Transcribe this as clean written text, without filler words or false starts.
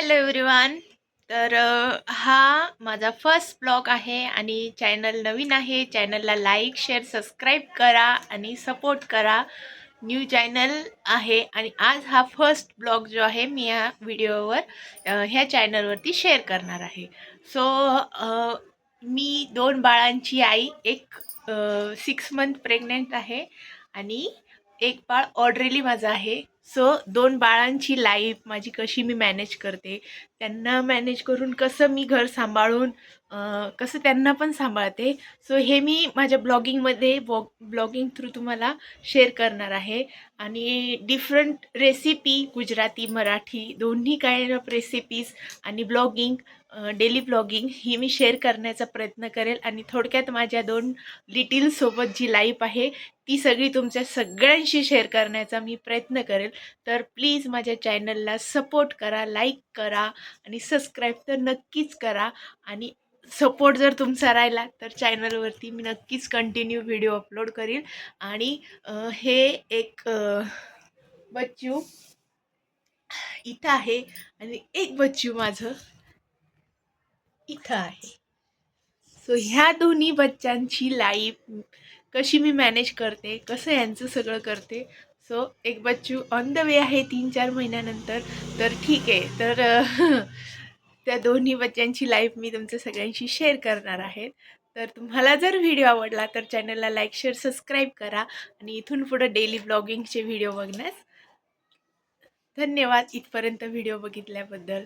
Hello everyone. तर हा माझा फर्स्ट ब्लॉग आहे आणि चॅनल नवीन आहे. चॅनलला लाईक शेअर सबस्क्राईब करा आणि सपोर्ट करा. न्यू चॅनल आहे आणि आज हा फर्स्ट ब्लॉग जो आहे मी या व्हिडिओवर ह्या चॅनलवरती शेअर करणार आहे. सो मी 2 बाळांची आई, एक 6 मंथ प्रेग्नेंट आहे आणि एक बाळ ऑलरेडी माझं आहे. सो 2 बाळांची लाईफ माझी कशी मी मॅनेज करते, त्यांना मॅनेज करून कसं मी घर सांभाळून कसं त्यांना पण सांभाळते. सो हे मी माझ्या ब्लॉगिंगमध्ये ब्लॉगिंग थ्रू तुम्हाला शेअर करणार आहे. आणि डिफरंट रेसिपी, गुजराती मराठी दोन्ही काइंड ऑफ रेसिपीज आणि ब्लॉगिंग, डेली ब्लॉगिंग ही मी शेअर करण्याचा प्रयत्न करेल. आणि थोडक्यात माझ्या 2 लिटिलसोबत जी लाईफ आहे ती सगळी तुमच्या सगळ्यांशी शेअर करण्याचा मी प्रयत्न करेल. तर प्लीज माझ्या चॅनलला सपोर्ट करा, लाईक करा आणि सबस्क्राईब तर नक्कीच करा. आणि सपोर्ट जर तुमचा राहिला तर चॅनलवरती मी नक्कीच कंटिन्यू व्हिडिओ अपलोड करील. आणि हे एक बच्चू इथं आहे आणि एक बच्चू माझं इथं आहे. सो ह्या दोन्ही बच्चांची लाईफ कशी मी मॅनेज करते, कसं यांचं सगळं करते. सो एक बच्चू ऑन द वे आहे 3-4 महिन्यानंतर. तर ठीक आहे. तर त्या दोन्ही बच्चांची लाईफ मी तुमच्या सगळ्यांशी शेअर करणार आहे. तर तुम्हाला जर व्हिडिओ आवडला तर चॅनलला लाईक शेअर सबस्क्राईब करा आणि इथून पुढं डेली ब्लॉगिंगचे व्हिडिओ बघण्यास धन्यवाद इथपर्यंत व्हिडिओ बघितल्याबद्दल.